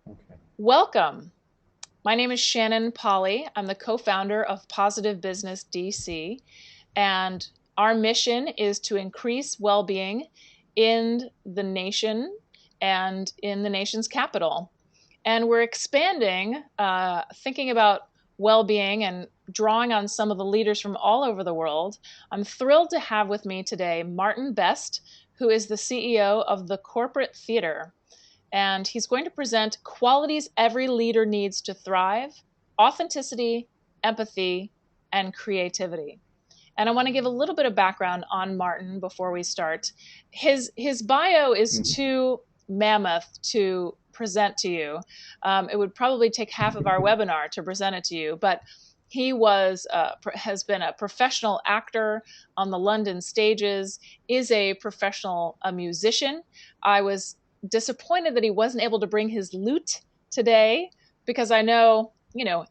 Okay. Welcome. My name is Shannon Polly. I'm the co-founder of Positive Business DC, and our mission is to increase well-being in the nation and in the nation's capital. And we're expanding, thinking about well-being and drawing on some of the leaders from all over the world. I'm thrilled to have with me today Martin Best, who is the CEO of the Corporate Theater, and he's going to present qualities every leader needs to thrive: authenticity, empathy, and creativity. And I want to give a little bit of background on Martin before we start. His bio is Mhm. too mammoth to present to you. It would probably take half of our webinar to present it to you, but he has been a professional actor on the London stages, is a professional musician. I was disappointed that he wasn't able to bring his lute today, because I know,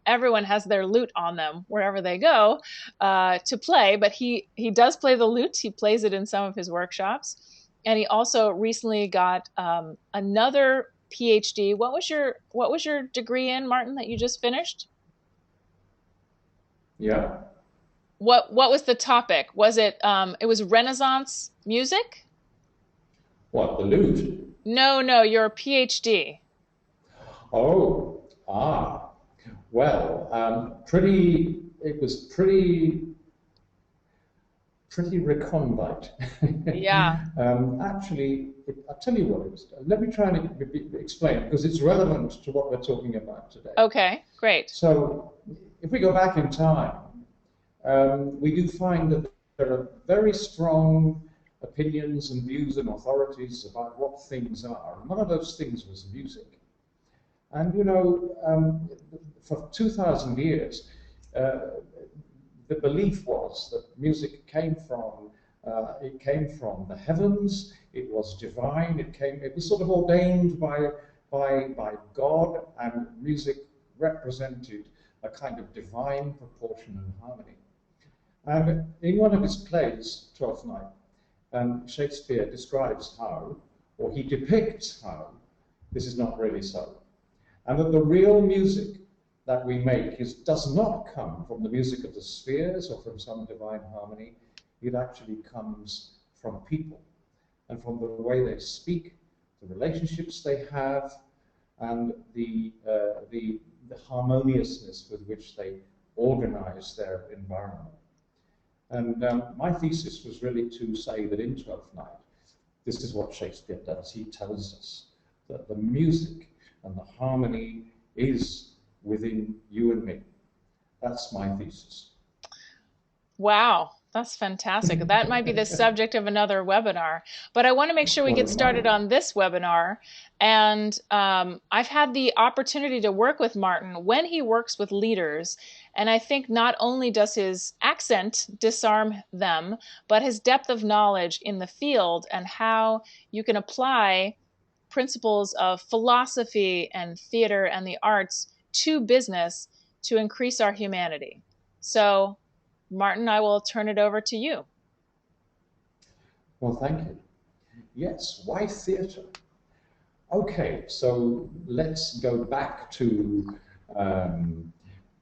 everyone has their lute on them wherever they go to play. But he does play the lute. He plays it in some of his workshops, and he also recently got another PhD. What was your degree in, Martin, that you just finished? Yeah. What was the topic? Was it it was Renaissance music? What, the loot? No, no, your PhD. Oh, ah. Well, it was pretty recondite. Yeah. I'll tell you what it was. Let me try and explain because it's relevant to what we're talking about today. Okay, great. So, if we go back in time, we do find that there are very strong opinions and views and authorities about what things are. And one of those things was music. And for 2,000 years, uh, the belief was that music came from the heavens. It was divine. It was sort of ordained by God, and music represented a kind of divine proportion and harmony. And in one of his plays, Twelfth Night, Shakespeare describes how, or he depicts how, this is not really so. And that the real music that we make does not come from the music of the spheres or from some divine harmony. It actually comes from people and from the way they speak, the relationships they have, and the harmoniousness with which they organize their environment. And my thesis was really to say that in Twelfth Night, this is what Shakespeare does. He tells us that the music and the harmony is within you and me. That's my thesis. Wow, that's fantastic. That might be the subject of another webinar, but I want to make sure we Well, get it might. started on this webinar. And I've had the opportunity to work with Martin when he works with leaders. And I think not only does his accent disarm them, but his depth of knowledge in the field and how you can apply principles of philosophy and theater and the arts to business to increase our humanity. So, Martin, I will turn it over to you. Well, thank you. Yes, why theatre? Okay, so let's go back to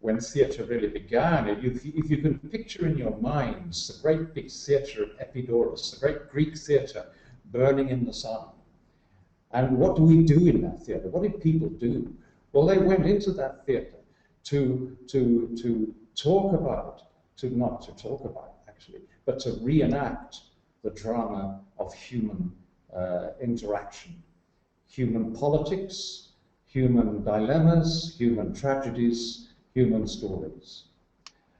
when theatre really began. If you can picture in your minds the great big theatre of Epidaurus, the great Greek theatre burning in the sun, and what do we do in that theatre? What did people do? Well, they went into that theatre to talk about, not to talk about actually, but to reenact the drama of human interaction, human politics, human dilemmas, human tragedies, human stories.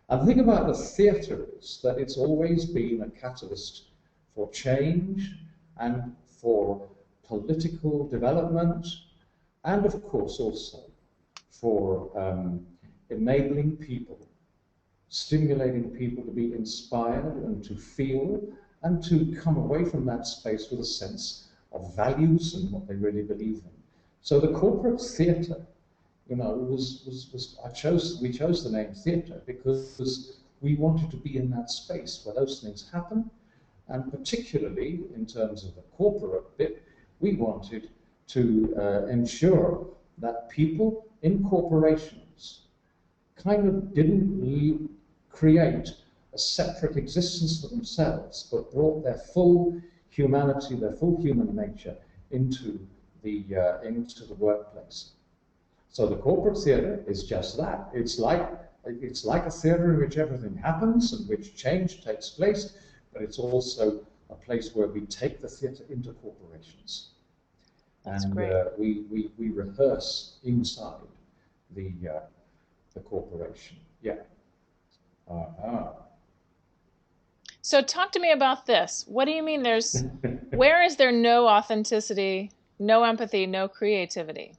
And the thing about the theatre is that it's always been a catalyst for change and for political development, and of course also for enabling people, stimulating people to be inspired and to feel and to come away from that space with a sense of values and what they really believe in. So the corporate theatre, we chose the name theatre because we wanted to be in that space where those things happen, and particularly in terms of the corporate bit, we wanted to ensure that people in corporations kind of didn't create a separate existence for themselves, but brought their full humanity, their full human nature into the workplace. So the corporate theatre is just that. It's like a theatre in which everything happens and which change takes place, but it's also a place where we take the theatre into corporations. That's and great. We rehearse inside the corporation. Yeah. So talk to me about this. What do you mean where is there no authenticity, no empathy, no creativity?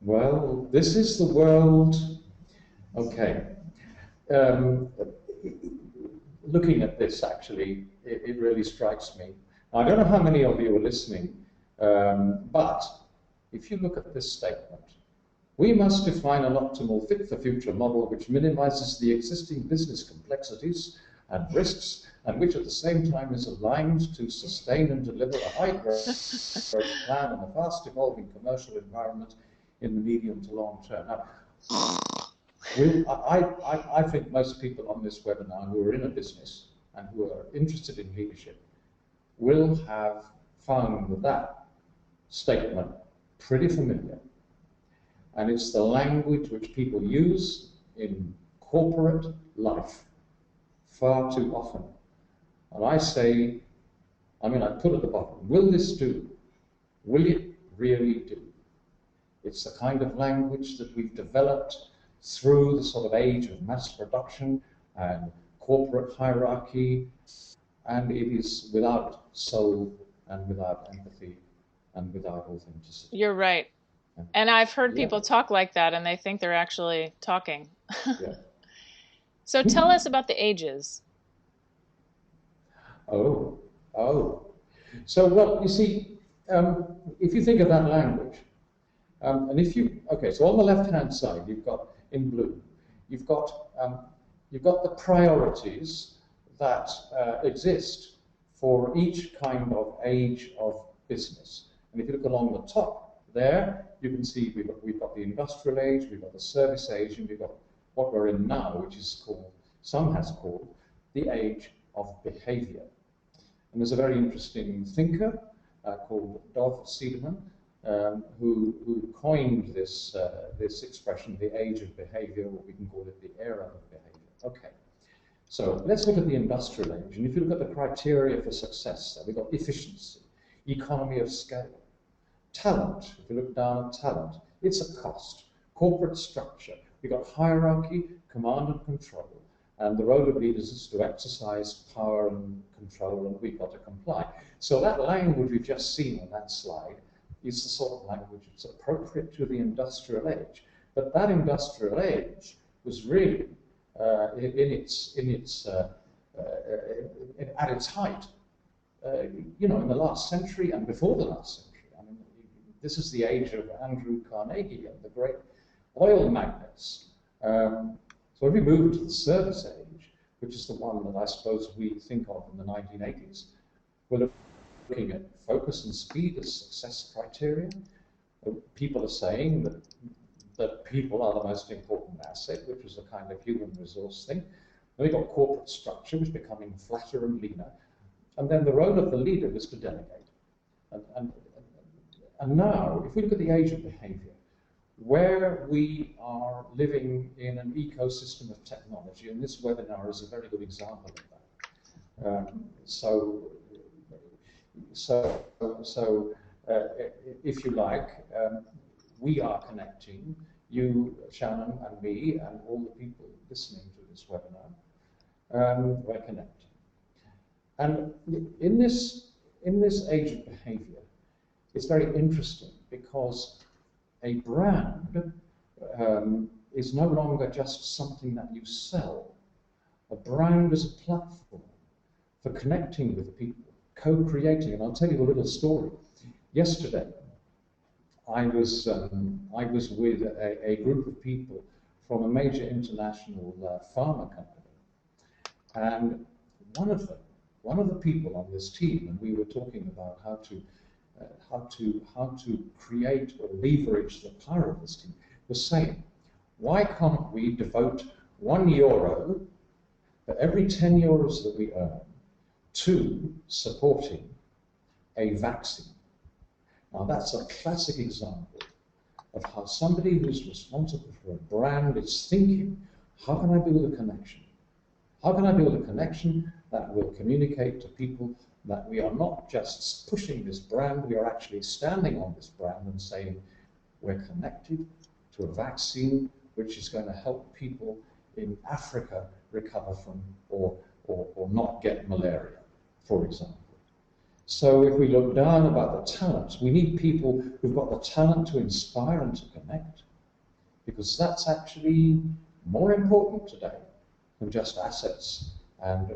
Well, this is the world. Okay. Looking at this, actually, it really strikes me. Now, I don't know how many of you are listening, but if you look at this statement, we must define an optimal fit-for-future model which minimizes the existing business complexities and risks, and which at the same time is aligned to sustain and deliver a high-growth plan in a fast-evolving commercial environment in the medium to long term. Now, I think most people on this webinar who are in a business and who are interested in leadership will have found that statement pretty familiar. And it's the language which people use in corporate life far too often. And I say, I put at the bottom, will this do? Will it really do? It's the kind of language that we've developed through the sort of age of mass production and corporate hierarchy, and it is without soul and without empathy and without authenticity. You're right. And I've heard people talk like that, and they think they're actually talking. Yeah. So tell us about the ages. Oh. So, well, you see, if you think of that language, and if you, okay, so on the left-hand side, you've got, in blue, you've got the priorities that exist for each kind of age of business. And if you look along the top there, you can see we've got the industrial age, we've got the service age, and we've got what we're in now, which is called, some has called, the age of behavior. And there's a very interesting thinker called Dov Seidman, who coined this expression, the age of behavior, or we can call it the era of behavior. Okay, so let's look at the industrial age. And if you look at the criteria for success, there we've got efficiency, economy of scale, talent. If you look down at talent, it's a cost, corporate structure. We've got hierarchy, command and control. And the role of leaders is to exercise power and control, and we've got to comply. So that language we've just seen on that slide is the sort of language that's appropriate to the industrial age. But that industrial age was really at its height, in the last century and before the last century. This is the age of Andrew Carnegie and the great oil magnates. So if we move to the service age, which is the one that I suppose we think of in the 1980s, we're looking at focus and speed as success criteria. People are saying that people are the most important asset, which is a kind of human resource thing. Then we've got corporate structure, which is becoming flatter and leaner. And then the role of the leader is to delegate. And now, if we look at the age of behavior, where we are living in an ecosystem of technology, and this webinar is a very good example of that. If you like, we are connecting, you, Shannon, and me, and all the people listening to this webinar, we're connecting. And in this age of behavior, it's very interesting because a brand is no longer just something that you sell. A brand is a platform for connecting with people, co-creating. And I'll tell you a little story. Yesterday, I was with a group of people from a major international pharma company, and one of the people on this team, and we were talking about how to how to create or leverage the power of this team, was saying, why can't we devote €1 for every 10 euros that we earn to supporting a vaccine? Now that's a classic example of how somebody who's responsible for a brand is thinking, how can I build a connection? How can I build a connection that will communicate to people that we are not just pushing this brand, we are actually standing on this brand and saying, we're connected to a vaccine which is going to help people in Africa recover from or not get malaria, for example. So if we look down about the talent, we need people who've got the talent to inspire and to connect, because that's actually more important today than just assets. And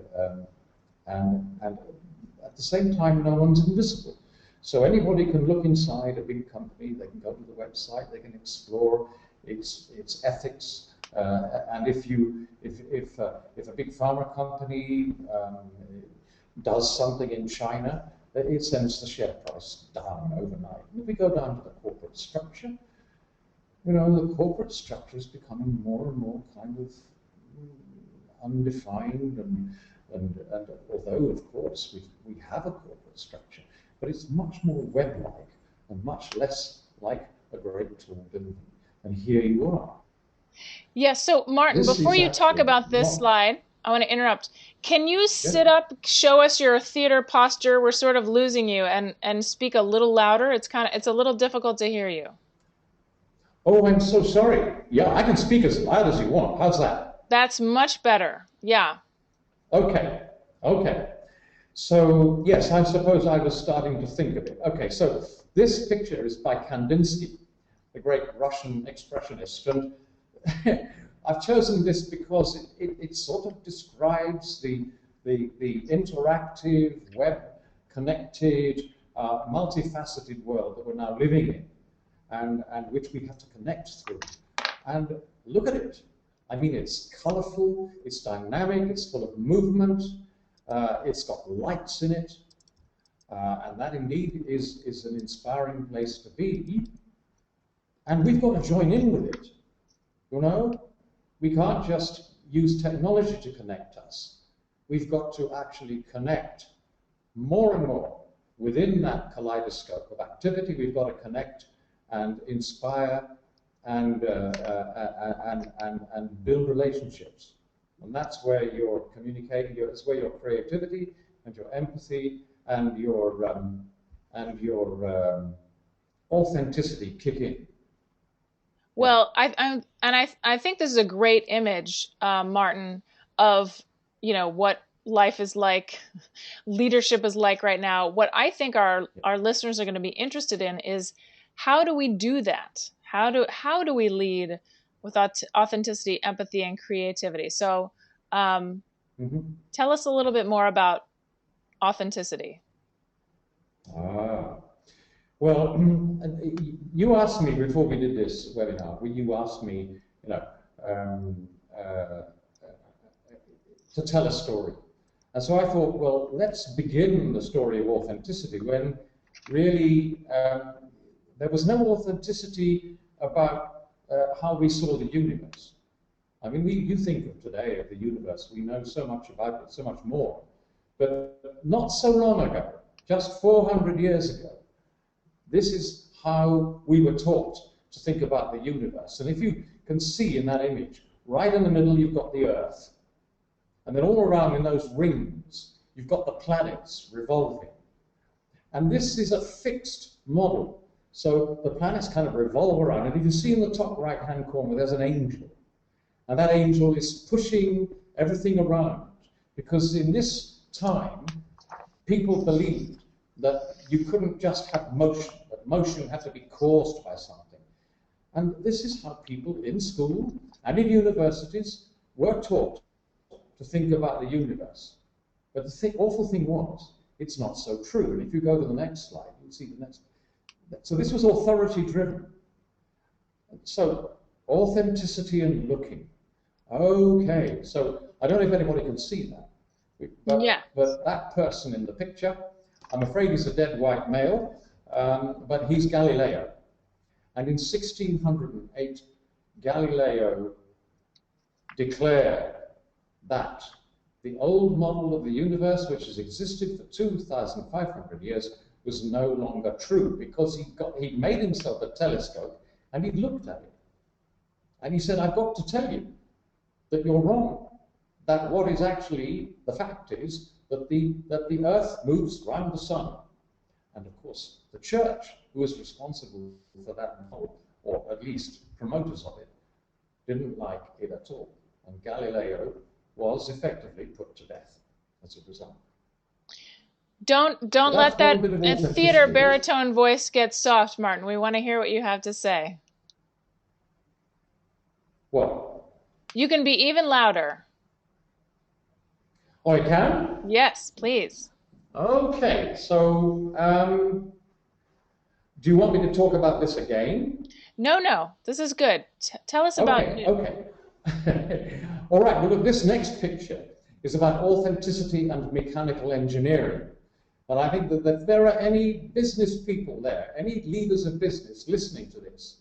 at the same time, no one's invisible. So anybody can look inside a big company, they can go to the website, they can explore its ethics. And if a big pharma company does something in China, it sends the share price down overnight. And if we go down to the corporate structure, you know, the corporate structure is becoming more and more kind of undefined, and although of course we have a corporate structure, but it's much more web-like and much less like a great tall building. And here you are. Yeah, so Martin, before you talk about this slide, I want to interrupt. Can you sit up, show us your theater posture? We're sort of losing you, and speak a little louder. It's a little difficult to hear you. Oh, I'm so sorry. Yeah, I can speak as loud as you want. How's that? That's much better. Yeah. Okay. So yes, I suppose I was starting to think of it. Okay, so this picture is by Kandinsky, the great Russian expressionist, and I've chosen this because it sort of describes the interactive, web-connected, multifaceted world that we're now living in, and which we have to connect through. And look at it. I mean, it's colorful, it's dynamic, it's full of movement, it's got lights in it, and that indeed is an inspiring place to be. And we've got to join in with it, you know? We can't just use technology to connect us. We've got to actually connect more and more within that kaleidoscope of activity. We've got to connect and inspire and build relationships. And that's where you're communicating, it's where your creativity and your empathy and your authenticity kick in. Well, I think this is a great image, Martin, of, you know, what life is like, leadership is like right now. What I think our listeners are going to be interested in is, how do we do that? How do we lead with authenticity, empathy, and creativity? So tell us a little bit more about authenticity. Well, you asked me before we did this webinar, you asked me, you know, to tell a story. And so I thought, well, let's begin the story of authenticity when really there was no authenticity about how we saw the universe. I mean, you think of today of the universe, we know so much about it, so much more. But not so long ago, just 400 years ago, this is how we were taught to think about the universe. And if you can see in that image, right in the middle you've got the Earth. And then all around in those rings, you've got the planets revolving. And this is a fixed model. So the planets kind of revolve around. And if you see in the top right-hand corner, there's an angel. And that angel is pushing everything around. Because in this time, people believed that you couldn't just have motion, that motion had to be caused by something. And this is how people in school and in universities were taught to think about the universe. But the awful thing was, it's not so true. And if you go to the next slide, you'll see the next. So this was authority driven. So authenticity and looking. Okay, so I don't know if anybody can see that. But, yeah. But that person in the picture, I'm afraid he's a dead white male. but he's Galileo. And in 1608, Galileo declared that the old model of the universe, which has existed for 2,500 years, was no longer true, because he made himself a telescope and he looked at it. And he said, I've got to tell you that you're wrong, that what is actually, the fact is that the Earth moves around the sun. And of course, the church, who was responsible for that model, or at least promoters of it, didn't like it at all. And Galileo was effectively put to death as a result. Don't let that theater baritone voice get soft, Martin. We want to hear what you have to say. What? You can be even louder. Oh, I can? Yes, please. Okay, so do you want me to talk about this again? No, this is good. Tell us about it. Okay. All right, well, look, this next picture is about authenticity and mechanical engineering. And I think that if there are any business people there, any leaders of business listening to this,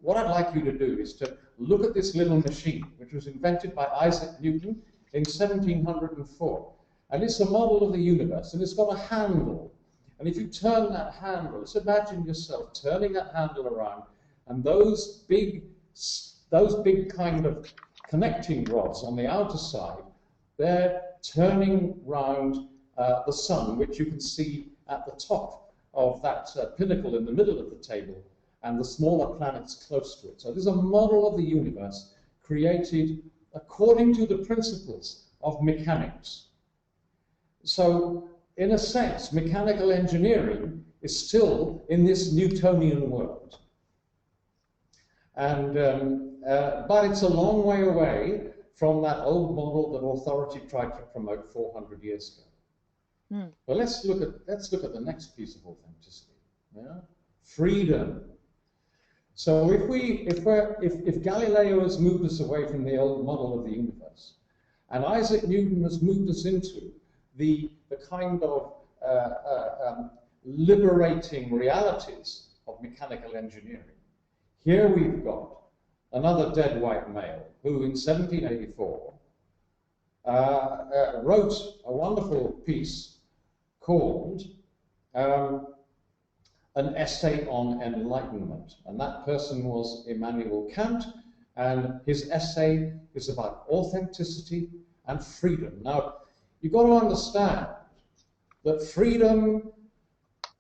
what I'd like you to do is to look at this little machine, which was invented by Isaac Newton in 1704. And it's a model of the universe, and it's got a handle. And if you turn that handle, let's imagine yourself turning that handle around, and those big kind of connecting rods on the outer side, they're turning round the sun, which you can see at the top of that pinnacle in the middle of the table, and the smaller planets close to it. So there's a model of the universe created according to the principles of mechanics. So, in a sense, mechanical engineering is still in this Newtonian world. And, but it's a long way away from that old model that authority tried to promote 400 years ago. Well, let's look at the next piece of authenticity. Yeah? Freedom. So if Galileo has moved us away from the old model of the universe, and Isaac Newton has moved us into the kind of liberating realities of mechanical engineering, here we've got another dead white male who in 1784 wrote a wonderful piece called An Essay on Enlightenment. And that person was Immanuel Kant, and his essay is about authenticity and freedom. Now, you've got to understand that freedom,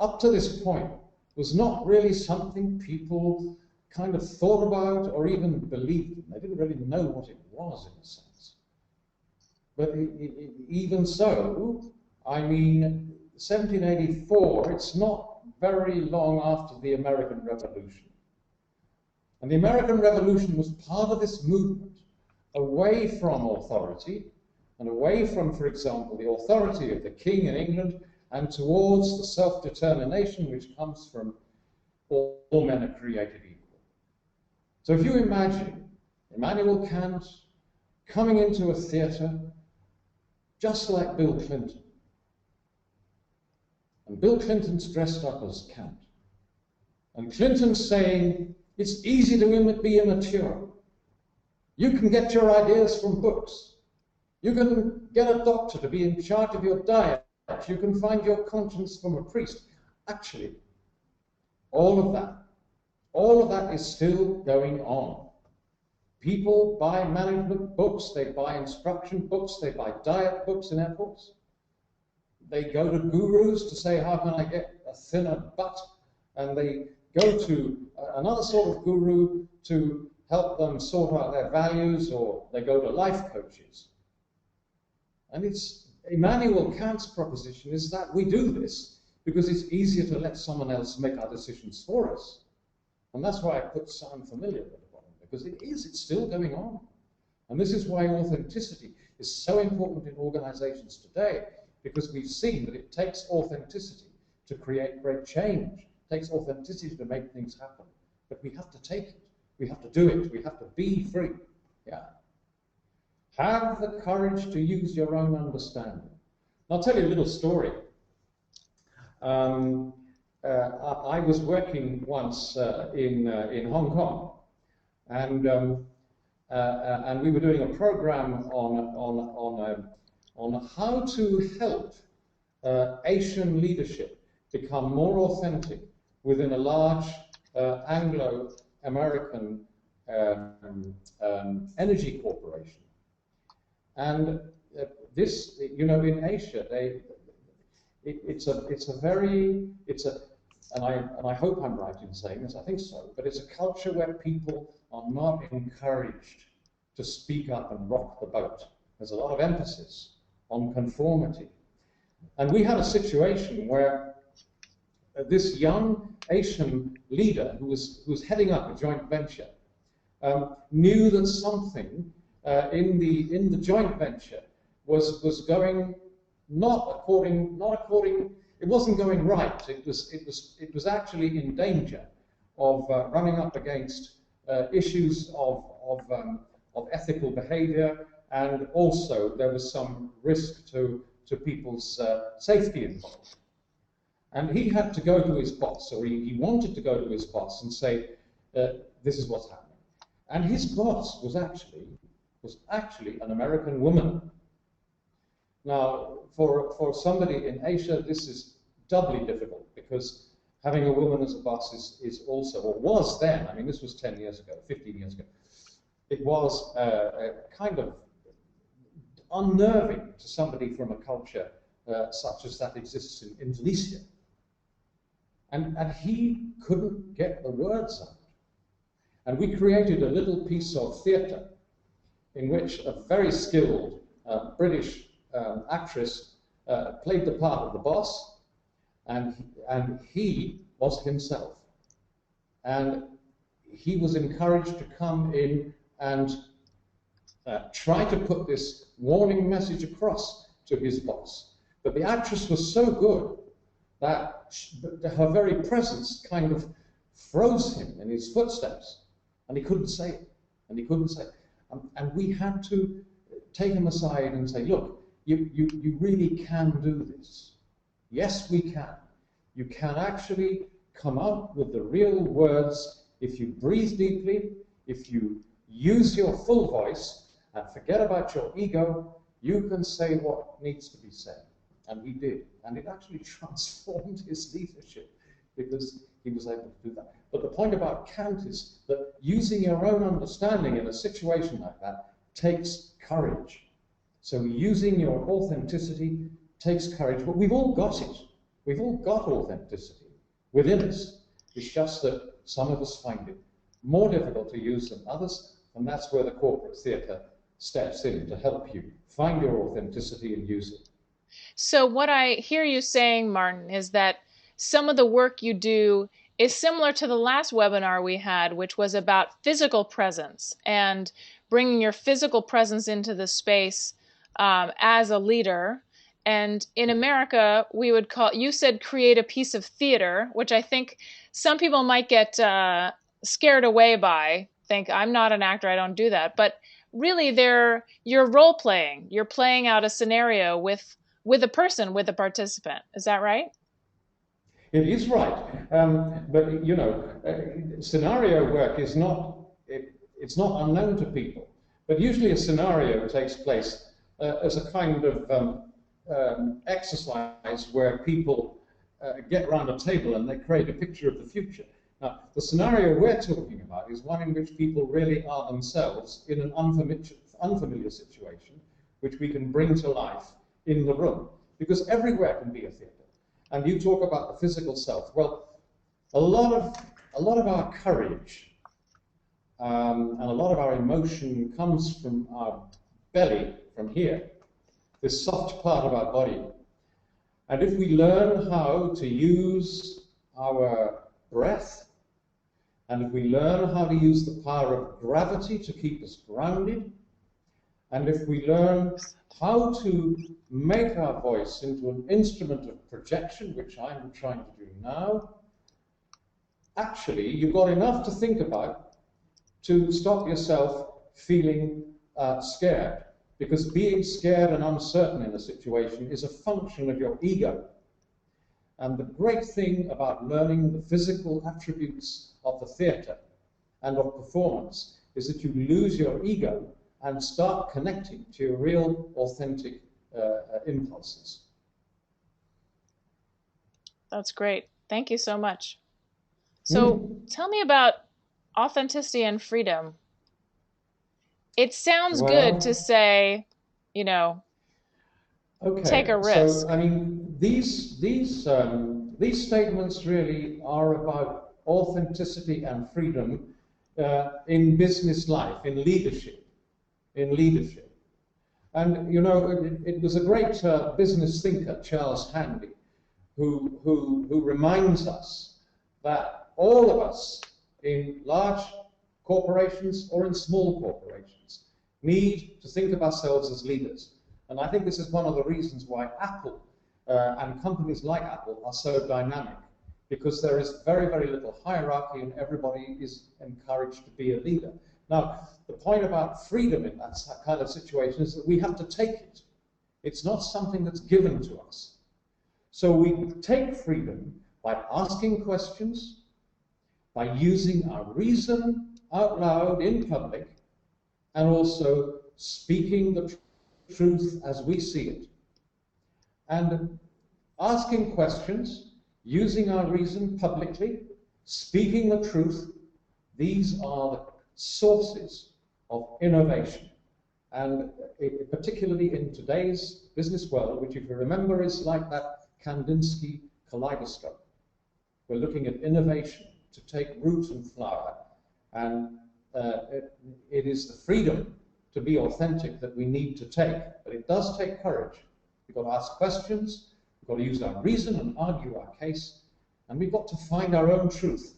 up to this point, was not really something people kind of thought about or even believed in. They didn't really know what it was, in a sense. But even so, I mean, 1784, it's not very long after the American Revolution. And the American Revolution was part of this movement away from authority and away from, for example, the authority of the king in England and towards the self-determination which comes from all men are created equal. So if you imagine Immanuel Kant coming into a theatre just like Bill Clinton, and Bill Clinton's dressed up as Kant, and Clinton's saying, it's easy to be immature. You can get your ideas from books. You can get a doctor to be in charge of your diet. You can find your conscience from a priest. Actually, all of that is still going on. People buy management books, they buy instruction books, they buy diet books in airports. They go to gurus to say, how can I get a thinner butt? And they go to another sort of guru to help them sort out their values, or they go to life coaches. And it's Immanuel Kant's proposition is that we do this because it's easier to let someone else make our decisions for us. And that's why I put sound familiar at the bottom, because it's still going on. And this is why authenticity is so important in organizations today, because we've seen that it takes authenticity to create great change. It takes authenticity to make things happen. But we have to take it. We have to do it. We have to be free. Yeah. Have the courage to use your own understanding. I'll tell you a little story. I was working once in Hong Kong, and we were doing a program on how to help Asian leadership become more authentic within a large Anglo-American energy corporation. And this, you know, in Asia, and I hope I'm right in saying this, I think so, but it's a culture where people are not encouraged to speak up and rock the boat. There's a lot of emphasis on conformity. And we had a situation where this young Asian leader who was heading up a joint venture knew that something in the joint venture was going it wasn't going right. It was actually in danger of running up against issues of ethical behavior, and also there was some risk to people's safety involved. And he had to go to his boss, or he wanted to go to his boss and say, this is what's happening. And his boss was actually an American woman. Now, for somebody in Asia, this is doubly difficult, because having a woman as a boss is also, or was then, I mean, this was 10 years ago, 15 years ago, it was a kind of unnerving to somebody from a culture such as that exists in Indonesia. And he couldn't get the words out. And we created a little piece of theatre in which a very skilled British actress played the part of the boss, and he was himself. And he was encouraged to come in and try to put this warning message across to his boss. But the actress was so good that her very presence kind of froze him in his footsteps, and he couldn't say it, and he couldn't say it. And we had to take him aside and say, look, you really can do this. Yes, we can. You can actually come up with the real words if you breathe deeply, if you use your full voice and forget about your ego. You can say what needs to be said. And he did. And it actually transformed his leadership, because he was able to do that. But the point about cant is that using your own understanding in a situation like that takes courage. So using your authenticity takes courage. But we've all got it. We've all got authenticity within us. It's just that some of us find it more difficult to use than others, and that's where the corporate theatre steps in to help you find your authenticity and use it. So what I hear you saying, Martin, is that some of the work you do is similar to the last webinar we had, which was about physical presence and bringing your physical presence into the space as a leader. And in America, we would call, you said create a piece of theater, which I think some people might get scared away by, think I'm not an actor, I don't do that. But really you're role playing, you're playing out a scenario with a person, with a participant. Is that right? It is right. But, you know, scenario work is not, it's not unknown to people. But usually a scenario takes place as a kind of exercise where people get around a table and they create a picture of the future. Now, the scenario we're talking about is one in which people really are themselves in an unfamiliar situation, which we can bring to life in the room, because everywhere can be a theatre. And you talk about the physical self. Well, a lot of our courage and a lot of our emotion comes from our belly, from here, this soft part of our body. And if we learn how to use our breath, and if we learn how to use the power of gravity to keep us grounded, and if we learn how to make our voice into an instrument of projection, which I'm trying to do now, actually you've got enough to think about to stop yourself feeling scared. Because being scared and uncertain in a situation is a function of your ego. And the great thing about learning the physical attributes of the theatre and of performance is that you lose your ego and start connecting to your real, authentic impulses. That's great. Thank you so much. So tell me about authenticity and freedom. It sounds good to say, you know, okay, take a risk. So, I mean, these statements really are about authenticity and freedom in business life, in leadership. And, you know, it was a great business thinker, Charles Handy, who reminds us that all of us in large corporations or in small corporations need to think of ourselves as leaders. And I think this is one of the reasons why Apple and companies like Apple are so dynamic, because there is very, very little hierarchy and everybody is encouraged to be a leader. Now, the point about freedom in that kind of situation is that we have to take it. It's not something that's given to us. So we take freedom by asking questions, by using our reason out loud in public, and also speaking the truth as we see it. And asking questions, using our reason publicly, speaking the truth, these are the sources of innovation. And particularly in today's business world, which if you remember is like that Kandinsky kaleidoscope. We're looking at innovation to take root and flower, and it is the freedom to be authentic that we need to take, but it does take courage. We've got to ask questions, we've got to use our reason and argue our case, and we've got to find our own truth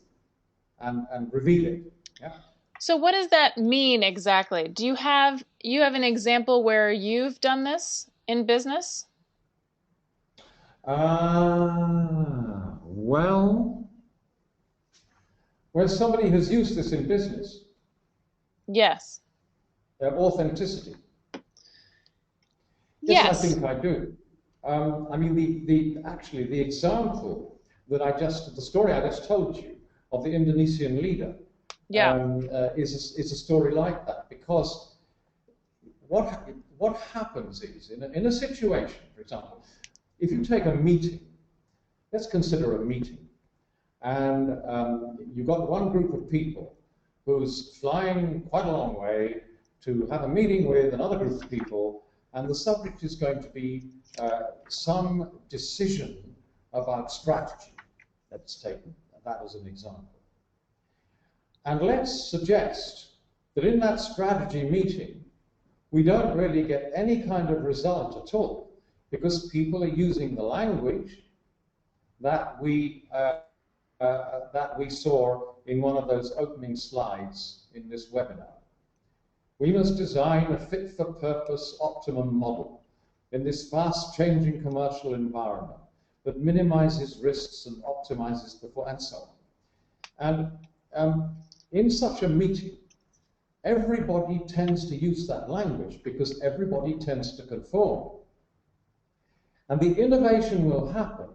and reveal it. Yeah? So what does that mean exactly? Do you have an example where you've done this in business? Well, when somebody has used this in business. Yes. Authenticity. Yes, I think I do. I mean, actually, the example that the story I just told you of the Indonesian leader, is a story like that, because what happens is in a situation, for example, if you take a meeting, let's consider a meeting, and you've got one group of people who's flying quite a long way to have a meeting with another group of people, and the subject is going to be some decision about strategy. Let's take that as an example. And let's suggest that in that strategy meeting, we don't really get any kind of result at all, because people are using the language that we saw in one of those opening slides in this webinar. We must design a fit-for-purpose optimum model in this fast-changing commercial environment that minimizes risks and optimizes performance, and so on. And in such a meeting, everybody tends to use that language because everybody tends to conform. And the innovation will happen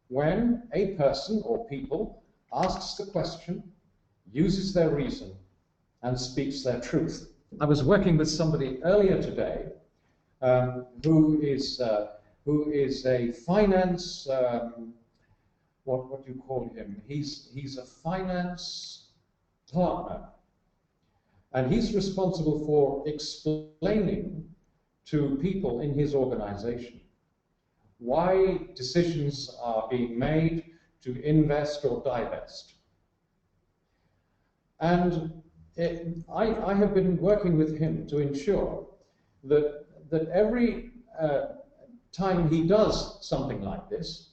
when a person or people asks the question, uses their reason, and speaks their truth. I was working with somebody earlier today who is a finance, what do you call him? He's a finance partner, and he's responsible for explaining to people in his organization why decisions are being made to invest or divest. And I have been working with him to ensure that every time he does something like this,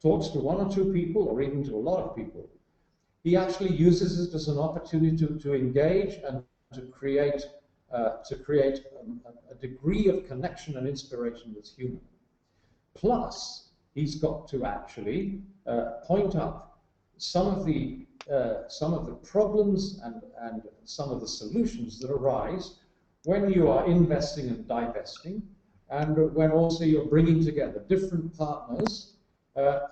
talks to one or two people or even to a lot of people, he actually uses it as an opportunity to engage and to create a degree of connection and inspiration that's human. Plus, he's got to actually point out some of the problems and some of the solutions that arise when you are investing and divesting, and when also you're bringing together different partners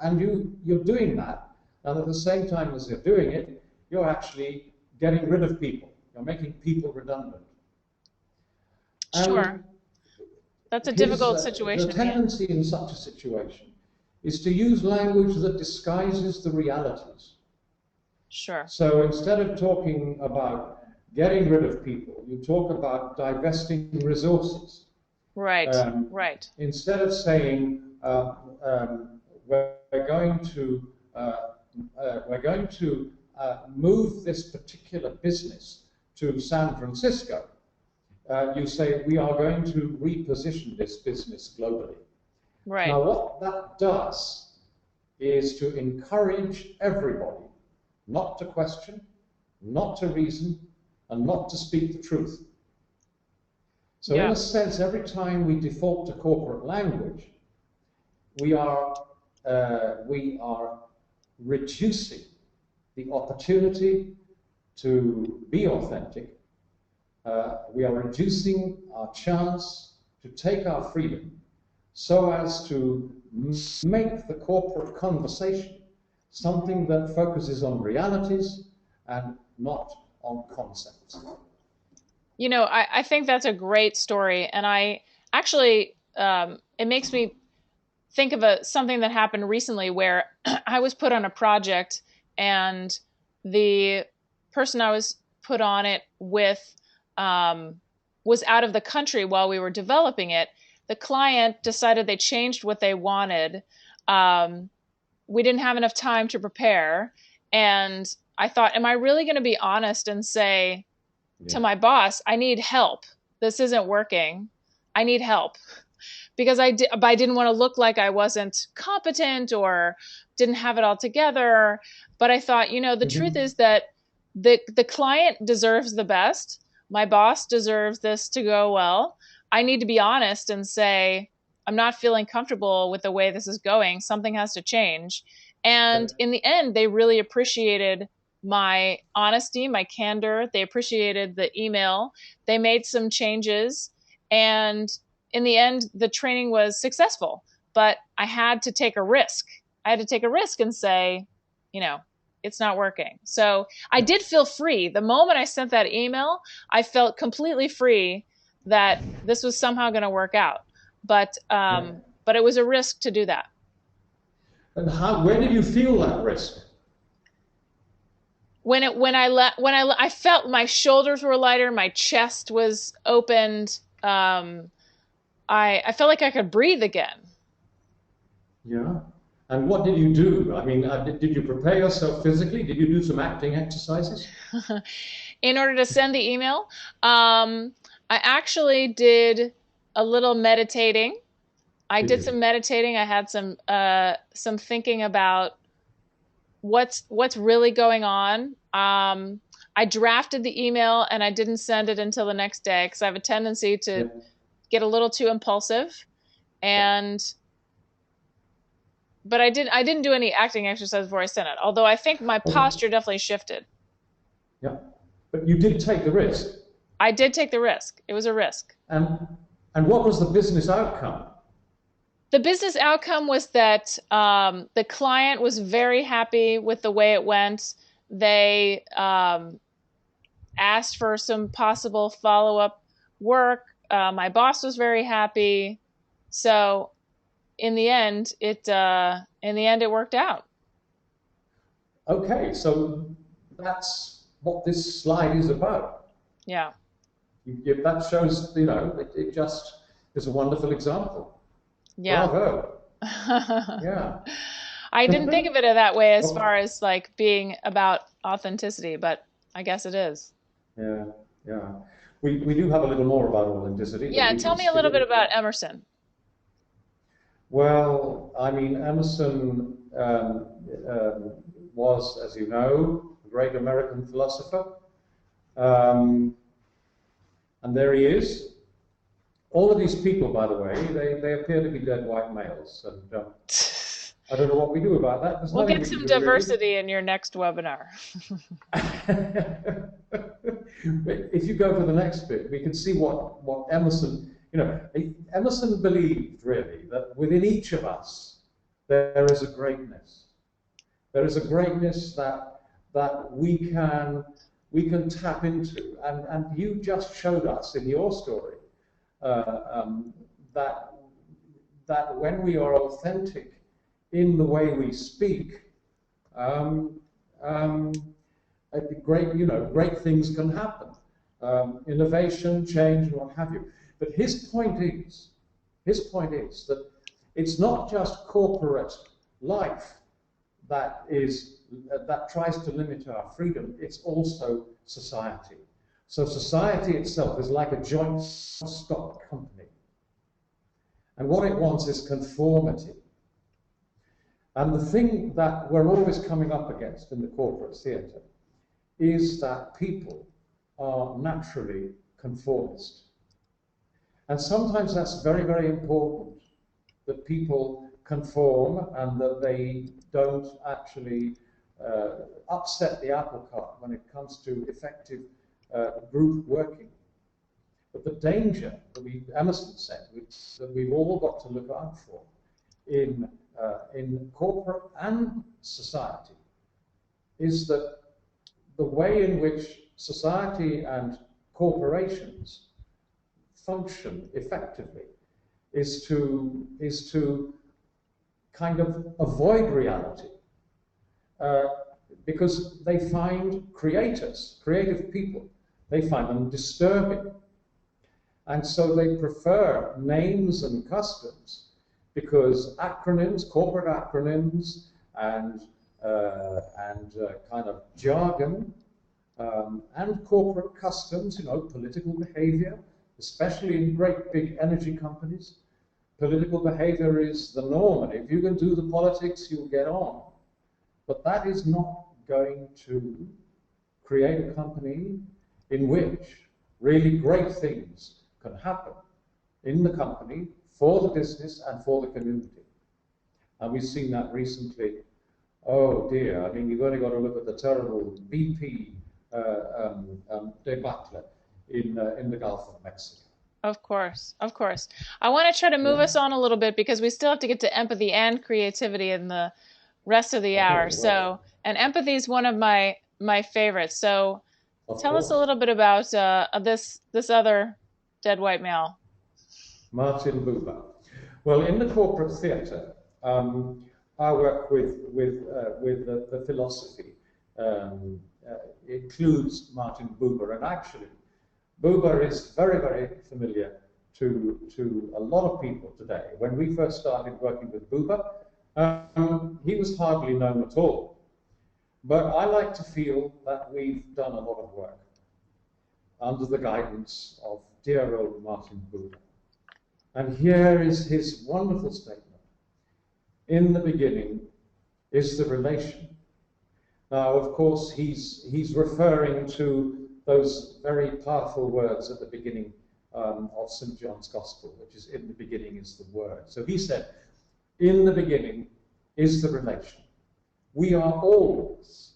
And you're doing that, and at the same time as you're doing it, you're actually getting rid of people. You're making people redundant. Sure. And that's a difficult situation. The tendency in such a situation is to use language that disguises the realities. Sure. So instead of talking about getting rid of people, you talk about divesting resources. Right, right. Instead of saying we're going to move this particular business to San Francisco, you say we are going to reposition this business globally. Right. Now, what that does is to encourage everybody not to question, not to reason, and not to speak the truth. So in a sense, every time we default to corporate language, we are reducing the opportunity to be authentic. We are reducing our chance to take our freedom so as to make the corporate conversation something that focuses on realities and not on concepts. You know, I think that's a great story, and I actually, it makes me think of something that happened recently where I was put on a project, and the person I was put on it with was out of the country while we were developing it. The client decided they changed what they wanted. We didn't have enough time to prepare, and I thought, am I really going to be honest and say to my boss, I need help. This isn't working. I need help. Because I didn't want to look like I wasn't competent or didn't have it all together. But I thought, you know, the truth is that the client deserves the best. My boss deserves this to go well. I need to be honest and say, I'm not feeling comfortable with the way this is going. Something has to change. And in the end, they really appreciated my honesty, my candor. They appreciated the email. They made some changes. And in the end, the training was successful. But I had to take a risk. I had to take a risk and say, you know, it's not working. So I did feel free. The moment I sent that email, I felt completely free that this was somehow going to work out. But it was a risk to do that. And where did you feel that risk? When I felt my shoulders were lighter, my chest was opened. I felt like I could breathe again. Yeah. And what did you do? I mean, did you prepare yourself physically? Did you do some acting exercises? In order to send the email, I actually did a little meditating. I did some meditating. I had some thinking about what's really going on. I drafted the email and I didn't send it until the next day because I have a tendency to get a little too impulsive. But I didn't do any acting exercise before I sent it. Although I think my posture definitely shifted. Yeah, but you did take the risk. I did take the risk. It was a risk. And what was the business outcome? The business outcome was that the client was very happy with the way it went. They asked for some possible follow-up work. My boss was very happy. So in the end, it worked out. Okay, so that's what this slide is about. Yeah. That shows, you know, it just is a wonderful example. Yeah. Bravo. Yeah. I didn't think of it that way as far as like being about authenticity, but I guess it is. Yeah, yeah. We do have a little more about authenticity. Yeah, tell me a little bit about Emerson. Well, I mean, Emerson was, as you know, a great American philosopher. And there he is. All of these people, by the way, they appear to be dead white males. And I don't know what we do about that. We'll get some diversity in your next webinar. If you go for the next bit, we can see what Emerson, you know, Emerson believed really that within each of us there is a greatness. There is a greatness that we can tap into, and you just showed us in your story that when we are authentic in the way we speak, great things can happen. Innovation, change, and what have you. But his point is that it's not just corporate life that tries to limit our freedom, it's also society. So society itself is like a joint stock company. And what it wants is conformity. And the thing that we're always coming up against in the corporate theatre is that people are naturally conformist. And sometimes that's very, very important, that people conform and that they don't actually upset the apple cart when it comes to effective group working. But the danger that Emerson said, that we've all got to look out for in corporate and society, is that the way in which society and corporations function effectively is to kind of avoid reality, because they find creative people, they find them disturbing. And so they prefer names and customs, because acronyms, corporate acronyms, and kind of jargon, and corporate customs, political behavior, especially in great big energy companies. Political behavior is the norm, and if you can do the politics, you'll get on. But that is not going to create a company in which really great things can happen in the company, for the business, and for the community. And we've seen that recently. Oh dear, I mean, you've only got to look at the terrible BP debacle in the Gulf of Mexico. Of course, of course. I want to try to move us on a little bit, because we still have to get to empathy and creativity in the rest of the hour. So, and empathy is one of my favorites. So, tell us a little bit about this other dead white male. Martin Buber. Well, in the corporate theatre, I work with the philosophy includes Martin Buber, and actually, Buber is very, very familiar to a lot of people today. When we first started working with Buber, he was hardly known at all. But I like to feel that we've done a lot of work under the guidance of dear old Martin Buber. And here is his wonderful statement. In the beginning is the relation. Now, of course, he's referring to those very powerful words at the beginning of St. John's Gospel, which is, in the beginning is the Word. So he said, in the beginning is the relation. We are always,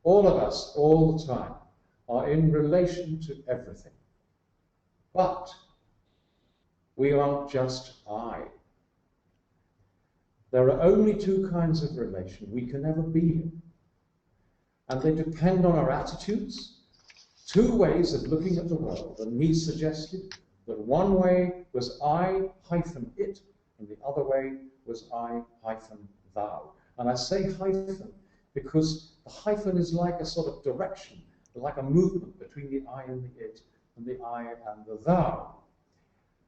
all of us, all the time, are in relation to everything. But we aren't just I. There are only two kinds of relation we can ever be in. And they depend on our attitudes, two ways of looking at the world. And he suggested that one way was I-it, and the other way was I-thou. And I say hyphen because the hyphen is like a sort of direction, like a movement between the I and the it, and the I and the thou.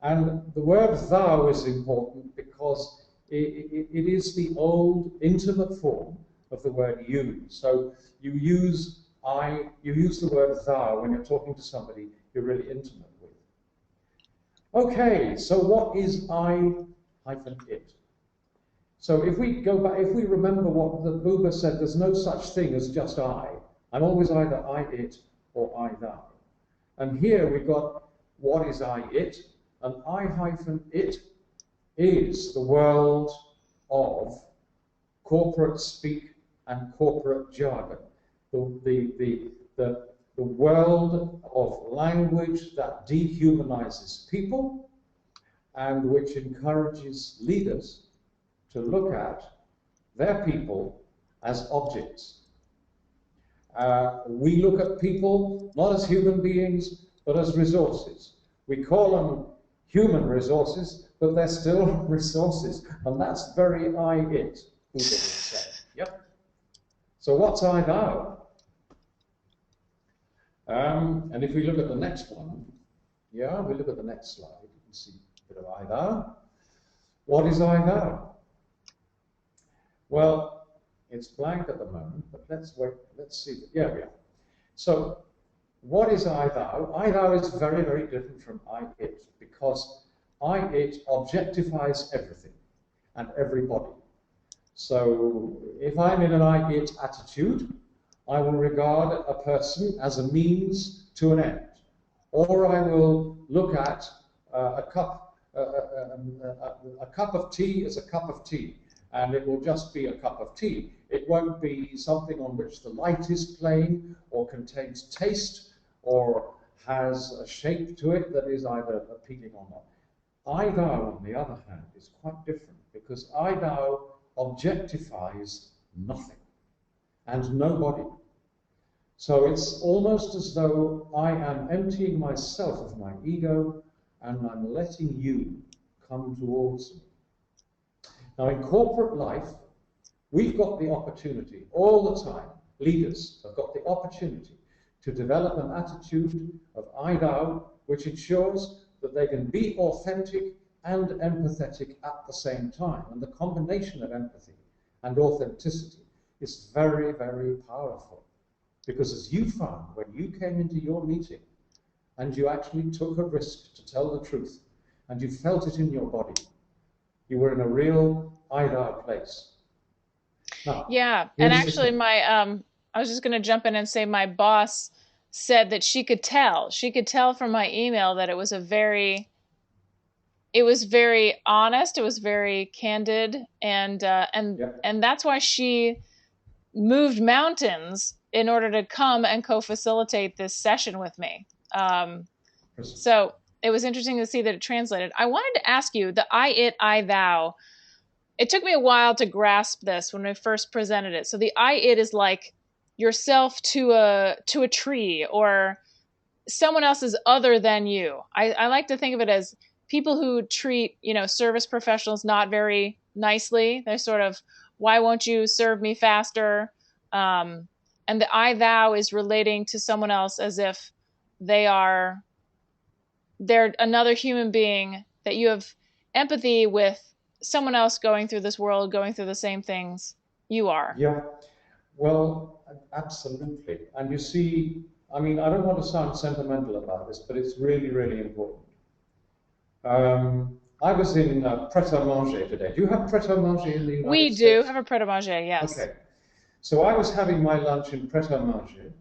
And the word thou is important because it is the old intimate form of the word you. So you use the word thou when you're talking to somebody you're really intimate with. Okay, so what is I-it? So if we go back, if we remember what the Buber said, there's no such thing as just I. I'm always either I-it or I-thou. And here we've got what is I-it, and I-it is the world of corporate speak and corporate jargon. The world of language that dehumanizes people and which encourages leaders to look at their people as objects. We look at people not as human beings, but as resources. We call them human resources, but they're still resources, and that's very I-it, Buddha would say. Yep. So what's I-thou? And if we look at the next one, yeah, we look at the next slide, you can see a bit of I-thou. What is I-thou? Well, it's blank at the moment, but let's wait, let's see. Yeah, we are. So, what is I-thou? I-thou is very, very different from I-it, because I-it objectifies everything and everybody. So, if I'm in an I-it attitude, I will regard a person as a means to an end, or I will look at a cup of tea as a cup of tea, and it will just be a cup of tea. It won't be something on which the light is playing, or contains taste, or has a shape to it that is either appealing or not. I-thou, on the other hand, is quite different, because I-thou objectifies nothing and nobody. So it's almost as though I am emptying myself of my ego and I'm letting you come towards me. Now, in corporate life, we've got the opportunity all the time, leaders have got the opportunity to develop an attitude of I-thou, which ensures that they can be authentic and empathetic at the same time. And the combination of empathy and authenticity is very, very powerful. Because as you found when you came into your meeting and you actually took a risk to tell the truth and you felt it in your body, you were in a real I-thou place. Now, Yeah, and actually I was just going to jump in and say my boss said that she could tell from my email that it was very honest, it was very candid, and that's why she moved mountains in order to come and co-facilitate this session with me. So it was interesting to see that it translated. I wanted to ask you, the I-it, I-thou, it took me a while to grasp this when I first presented it. So the I-it is like yourself to a tree, or someone else is other than you. I like to think of it as people who treat, service professionals not very nicely. They're sort of, why won't you serve me faster? And the I-thou is relating to someone else as if they're another human being, that you have empathy with someone else going through this world, going through the same things you are. Yeah, well, absolutely. And you see, I mean, I don't want to sound sentimental about this, but it's really, really important. I was in Pret-a-Manger today. Do you have Pret-a-Manger in the United States? We do have a Pret-a-Manger, yes. Okay. So I was having my lunch in Pret-a-Manger,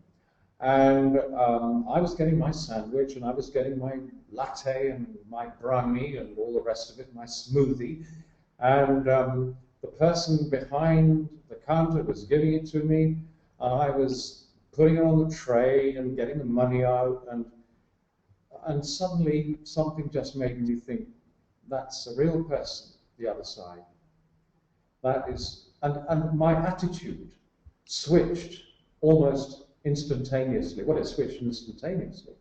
and I was getting my sandwich, and I was getting my latte, and my brownie, and all the rest of it, my smoothie. And the person behind the counter was giving it to me. I was putting it on the tray and getting the money out, and suddenly something just made me think, that's a real person, the other side. That is, and my attitude switched almost instantaneously. Well, it switched instantaneously.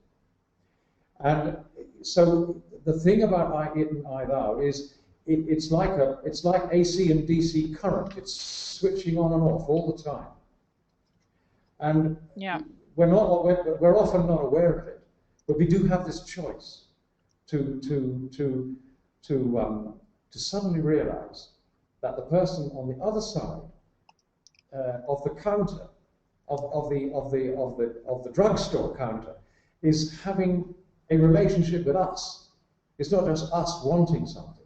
And so the thing about I-it and I-thou is it's like AC and DC current. It's switching on and off all the time. And yeah, we're often not aware of it, but we do have this choice to suddenly realize that the person on the other side of the counter, of the drugstore counter, is having a relationship with us. It's not just us wanting something.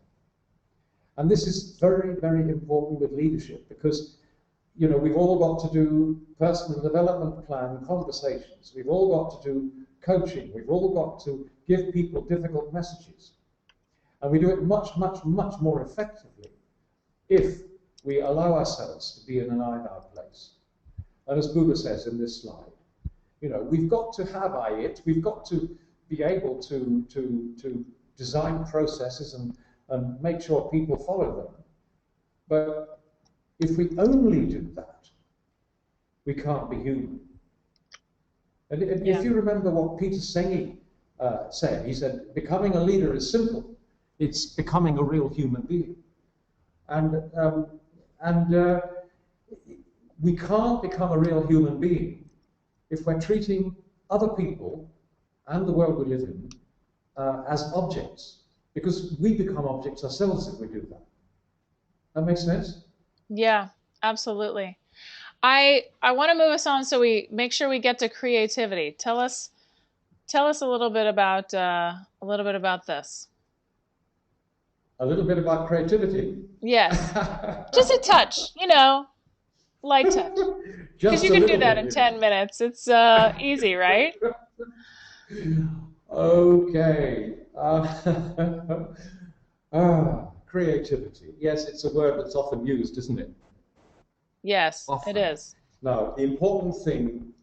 And this is very, very important with leadership, because we've all got to do personal development plan conversations. We've all got to do coaching. We've all got to give people difficult messages. And we do it much, much, much more effectively if we allow ourselves to be in an I-thou place. And as Buddha says in this slide, we've got to have I-it. We've got to be able to design processes and make sure people follow them. But If we only do that, we can't be human. And if you remember what Peter Senge said, he said, becoming a leader is simple. It's becoming a real human being. And we can't become a real human being if we're treating other people and the world we live in as objects, because we become objects ourselves if we do that. That makes sense? Yeah, absolutely. I want to move us on so we make sure we get to creativity. Tell us a little bit about this. A little bit about creativity. Yes, just a touch, light touch. Because you can do that in 10 minutes. It's easy, right? Okay. Creativity. Yes, it's a word that's often used, isn't it? Yes, Often. it is. Now, the important thing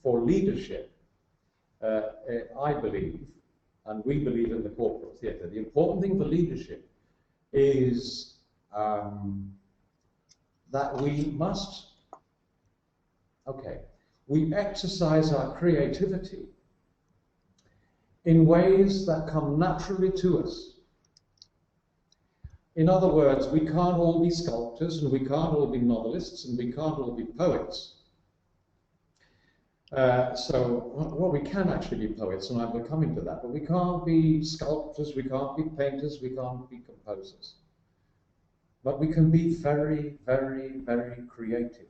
for leadership, I believe, and we believe in the corporate theatre, the important thing for leadership is that we exercise our creativity in ways that come naturally to us. In other words, we can't all be sculptors, and we can't all be novelists, and we can't all be poets. Well, we can actually be poets, and I'm coming to that, but we can't be sculptors, we can't be painters, we can't be composers. But we can be very, very, very creative.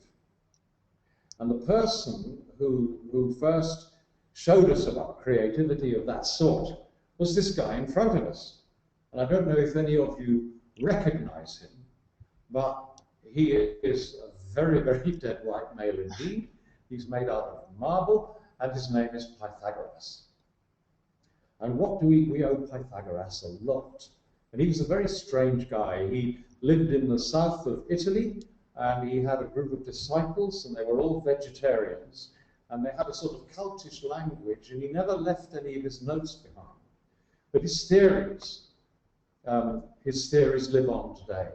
And the person who first showed us about creativity of that sort was this guy in front of us. And I don't know if any of you recognize him, but he is a very, very dead white male indeed. He's made out of marble, and his name is Pythagoras. And what do we owe Pythagoras a lot? And he was a very strange guy. He lived in the south of Italy, and he had a group of disciples, and they were all vegetarians, and they had a sort of cultish language, and he never left any of his notes behind. But his theories live on today.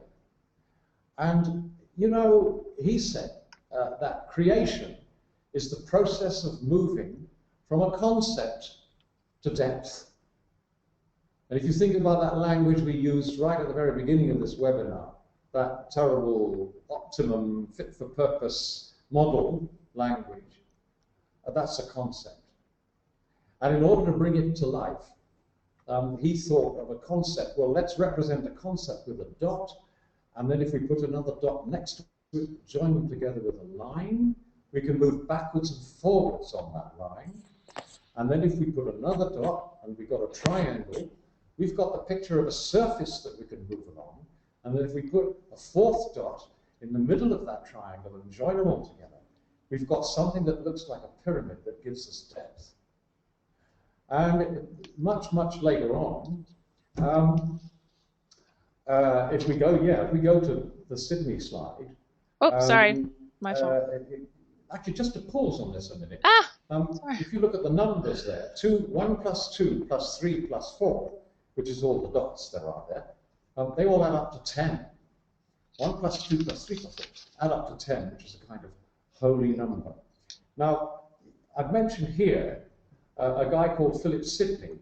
And, he said that creation is the process of moving from a concept to depth. And if you think about that language we used right at the very beginning of this webinar, that terrible optimum fit-for-purpose model language, that's a concept. And in order to bring it to life, he thought of a concept. Well, let's represent a concept with a dot, and then if we put another dot next to it, join them together with a line, we can move backwards and forwards on that line. And then if we put another dot, and we've got a triangle, we've got the picture of a surface that we can move along. And then if we put a fourth dot in the middle of that triangle and join them all together, we've got something that looks like a pyramid that gives us depth. And much, much later on, if we go to the Sydney slide. Oh, sorry, my fault. Actually, just to pause on this a minute. Sorry. If you look at the numbers there, 1 plus 2 plus 3 plus 4, which is all the dots there are there, they all add up to 10. 1 plus 2 plus 3 plus 4 add up to 10, which is a kind of holy number. Now, I've mentioned here a guy called Philip Sidney,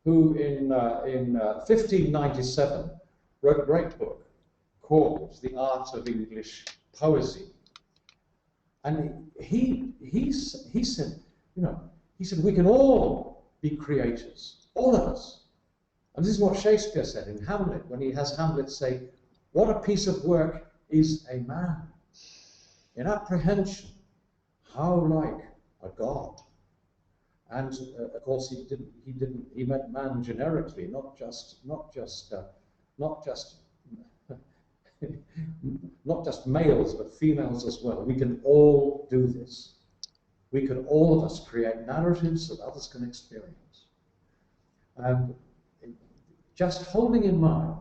who in 1597 wrote a great book called The Art of English Poesy. And he said, we can all be creators, all of us. And this is what Shakespeare said in Hamlet, when he has Hamlet say, "What a piece of work is a man! In apprehension, how like a god." And of course, he meant man generically, not just males, but females as well. We can all do this. We can all of us create narratives that others can experience. And just holding in mind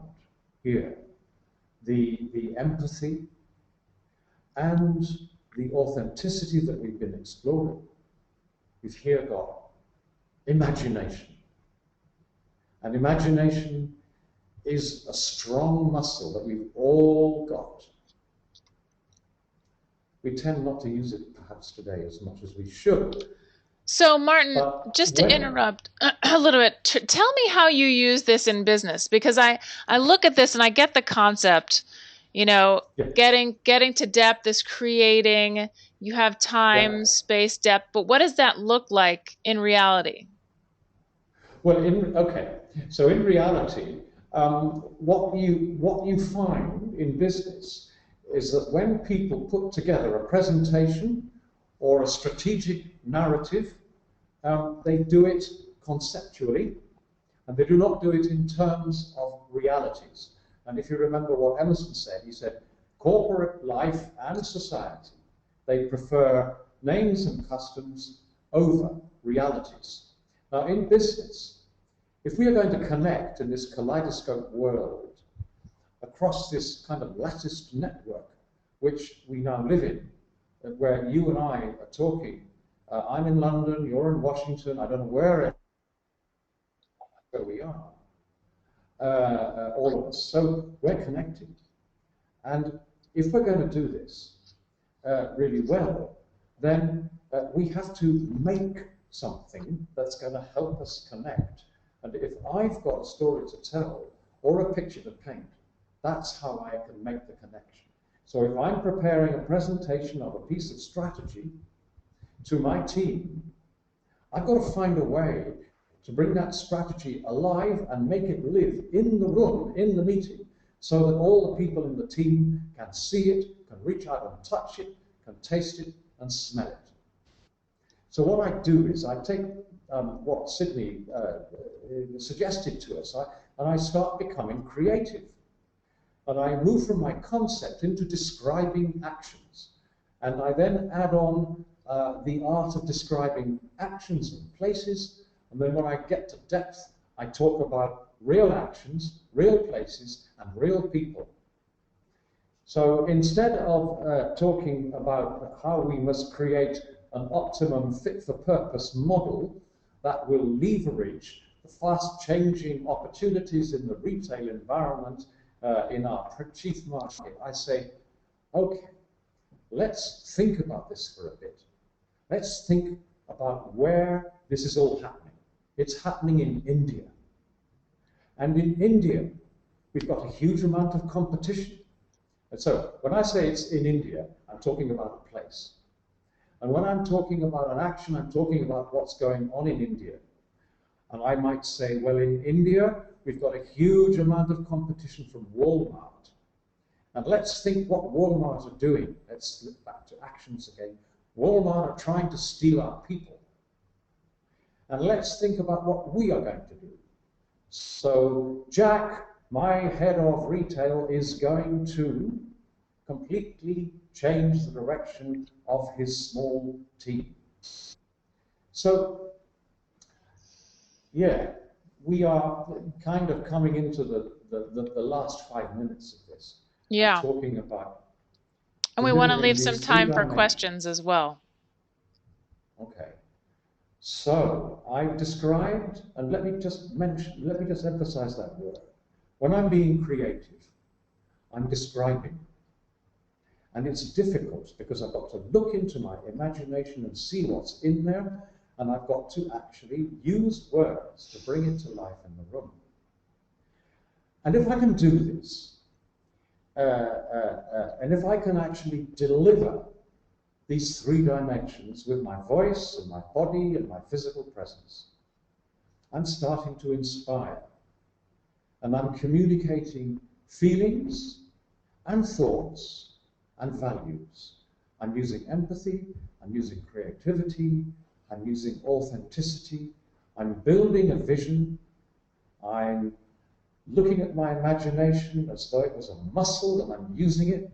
here the empathy and the authenticity that we've been exploring, we've here got imagination. And imagination is a strong muscle that we've all got. We tend not to use it perhaps today as much as we should. So, Martin, But just to when, interrupt a little bit, tell me how you use this in business because I look at this and I get the concept, you know, yes, getting to depth is creating, you have yeah. time, space, depth, but what does that look like in reality? Well, okay. So in reality, what you find in business is that when people put together a presentation or a strategic narrative, they do it conceptually, and they do not do it in terms of realities. And if you remember what Emerson said, he said, corporate life and society, they prefer names and customs over realities. Now, in business, if we are going to connect in this kaleidoscope world across this kind of latticed network which we now live in, where you and I are talking, I'm in London, you're in Washington, I don't know where we are, all of us. So we're connected. And if we're going to do this really well, then we have to make something that's going to help us connect. And if I've got a story to tell or a picture to paint, that's how I can make the connection. So if I'm preparing a presentation of a piece of strategy to my team, I've got to find a way to bring that strategy alive and make it live in the room, in the meeting, so that all the people in the team can see it, can reach out and touch it, can taste it and smell it. So what I do is I take what Sydney suggested to us, and I start becoming creative. And I move from my concept into describing actions. And I then add on the art of describing actions and places. And then when I get to depth, I talk about real actions, real places, and real people. So instead of talking about how we must create an optimum fit-for-purpose model that will leverage the fast-changing opportunities in the retail environment in our chief market, I say, okay, let's think about this for a bit. Let's think about where this is all happening. It's happening in India. And in India, we've got a huge amount of competition. And so when I say it's in India, I'm talking about a place. And when I'm talking about an action, I'm talking about what's going on in India. And I might say, well, in India, we've got a huge amount of competition from Walmart. And let's think what Walmart are doing. Let's flip back to actions again. Walmart are trying to steal our people. And let's think about what we are going to do. So Jack, my head of retail, is going to completely change the direction of his small team. So, yeah, we are kind of coming into the last 5 minutes of this, Yeah. talking about And we want to delivering leave some these three time for dimensions. questions as well. Okay. So I've described, and let me just emphasize that word. When I'm being creative, I'm describing. And it's difficult because I've got to look into my imagination and see what's in there, and I've got to actually use words to bring it to life in the room. And if I can do this, and if I can actually deliver these three dimensions with my voice and my body and my physical presence, I'm starting to inspire. And I'm communicating feelings and thoughts and values. I'm using empathy, I'm using creativity, I'm using authenticity, I'm building a vision, I'm looking at my imagination as though it was a muscle and I'm using it,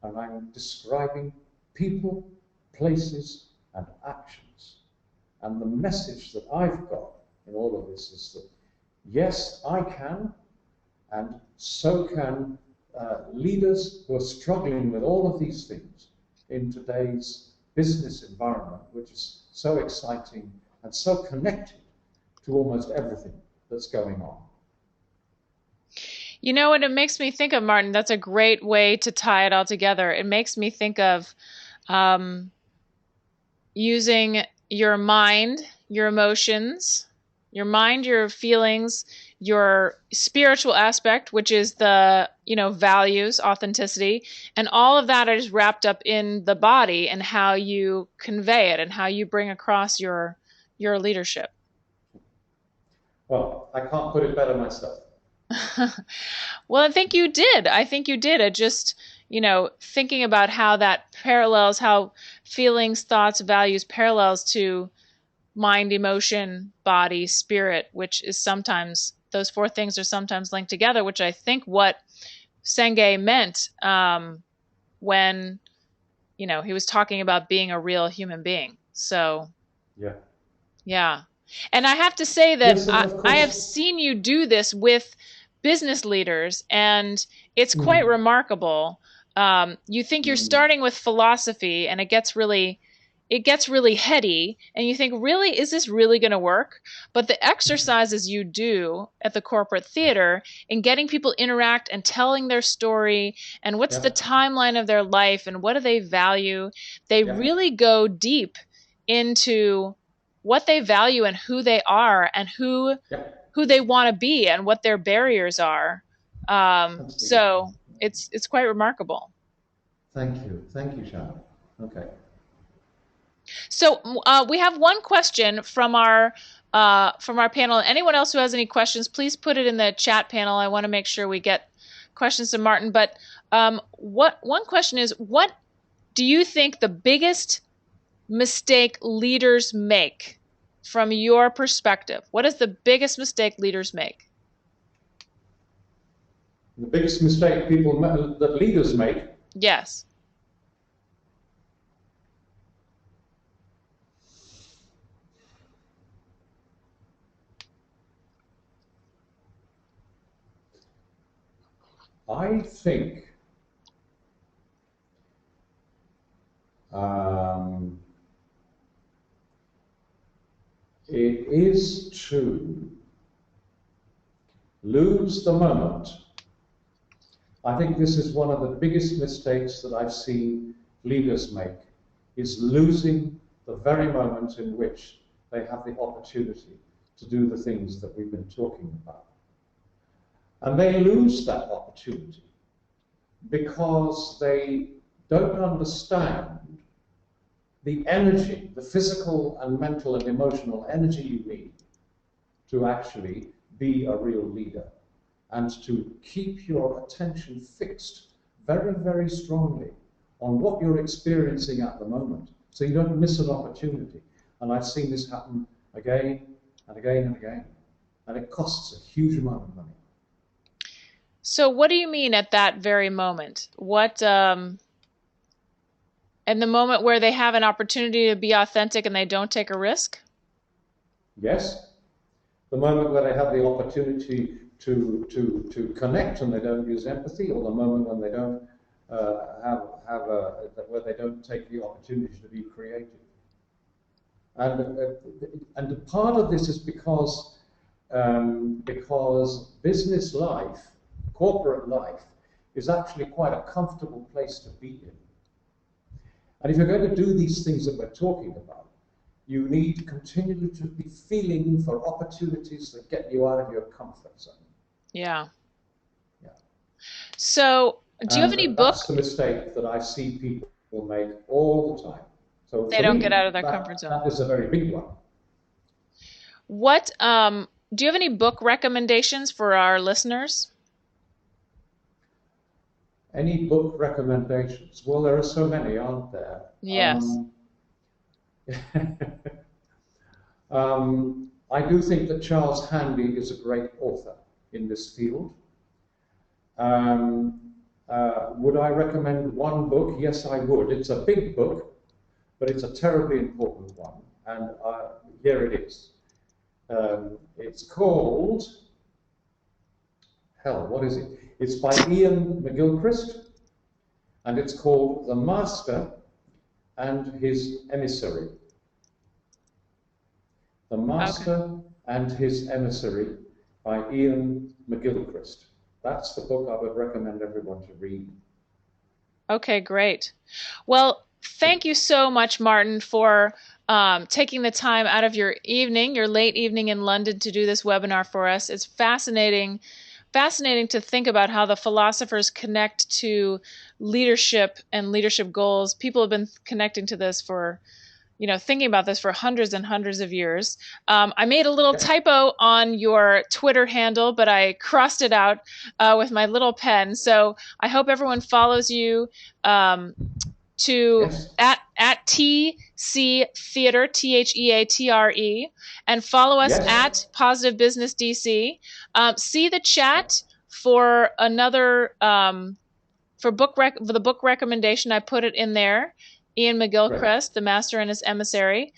and I'm describing people, places, and actions. And the message that I've got in all of this is that, yes, I can, and so can leaders who are struggling with all of these things in today's business environment, which is so exciting and so connected to almost everything that's going on. You know what it makes me think of, Martin? That's a great way to tie it all together. It makes me think of um, using your mind, your emotions, your mind, your feelings, your spiritual aspect, which is the, values, authenticity, and all of that is wrapped up in the body and how you convey it and how you bring across your leadership. Well, I can't put it better myself. Well, I think you did. I think you did. It just, thinking about how that parallels, how feelings, thoughts, values parallels to mind, emotion, body, spirit, which is sometimes, those four things are sometimes linked together, which I think what Senge meant when, he was talking about being a real human being. So, Yeah. yeah. And I have to say that Yes, and of I have course. seen you do this with business leaders, and it's quite remarkable. You think you're Mm, starting with philosophy, and it gets really heady, and you think, really, is this really going to work? But the exercises you do at the corporate yeah. theater in getting people interact and telling their story, and what's the Yeah. timeline of their life, and what do they value, they Yeah. really go deep into what they value and who they are and who Yeah. who they want to be and what their barriers are. Absolutely. So it's quite remarkable. Thank you. Thank you, Shannon. Okay. So we have one question from our panel. Anyone else who has any questions, please put it in the chat panel. I want to make sure we get questions to Martin. But what one question is, what do you think the biggest mistake leaders make from your perspective? What is the biggest mistake leaders make? The biggest mistake that leaders make, Yes. I think, um, it is to lose the moment. I think this is one of the biggest mistakes that I've seen leaders make, is losing the very moment in which they have the opportunity to do the things that we've been talking about. And they lose that opportunity because they don't understand the energy, the physical and mental and emotional energy you need to actually be a real leader and to keep your attention fixed very, very strongly on what you're experiencing at the moment so you don't miss an opportunity. And I've seen this happen again and again and again. And it costs a huge amount of money. So what do you mean at that very moment? What in the moment where they have an opportunity to be authentic and they don't take a risk? Yes, the moment where they have the opportunity to connect and they don't use empathy, or the moment when they don't where they don't take the opportunity to be creative. And part of this is because business life, corporate life, is actually quite a comfortable place to be in. And if you're going to do these things that we're talking about, you need continually to be feeling for opportunities that get you out of your comfort zone. Yeah. Yeah. So do you have any And book? that's the mistake that I see people make all the time. So They for don't get me, out of their comfort zone. that is a very big one. What do you have any book recommendations for our listeners? Any book recommendations? Well, there are so many, aren't there? Yes. I do think that Charles Handy is a great author in this field. Would I recommend one book? Yes, I would. It's a big book, but it's a terribly important one. And here it is. It's called, what is it? It's by Ian McGilchrist, and it's called The Master and His Emissary. The Master and His Emissary by Ian McGilchrist. That's the book I would recommend everyone to read. Okay, great. Well, Thank you so much, Martin, for taking the time out of your evening, your late evening in London, to do this webinar for us. It's fascinating to think about how the philosophers connect to leadership and leadership goals. People have been connecting to this for, thinking about this for hundreds and hundreds of years. I made a little typo on your Twitter handle, but I crossed it out with my little pen. So I hope everyone follows you at TC Theater, THEATRE, and follow us at Positive Business DC. See the chat for another for the book recommendation. I put it in there. Ian McGilchrist, The Master and His Emissary.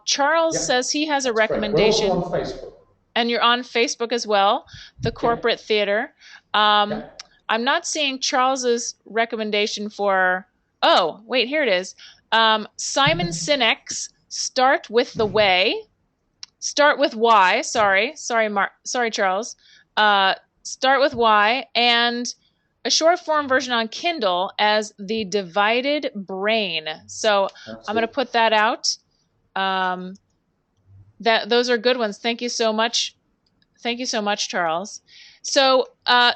Charles says he has a recommendation. We're also on Facebook. And you're on Facebook as well, The Corporate Theater. I'm not seeing Charles's recommendation for. Oh, wait, here it is. Simon Sinek's Start with the Way. Start with Why. Sorry, Charles. Start with Why, and a short form version on Kindle as The Divided Brain. So I'm going to put that out. Those are good ones. Thank you so much. Thank you so much, Charles. So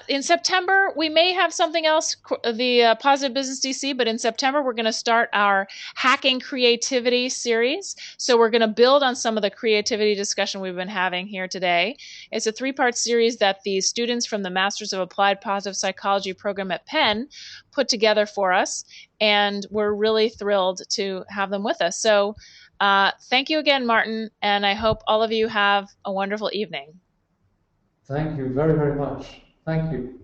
in September, we may have something else, the Positive Business DC, but in September, we're going to start our Hacking Creativity series. So we're going to build on some of the creativity discussion we've been having here today. It's a 3-part series that the students from the Masters of Applied Positive Psychology program at Penn put together for us, and we're really thrilled to have them with us. So thank you again, Martin, and I hope all of you have a wonderful evening. Thank you very, very much. Thank you.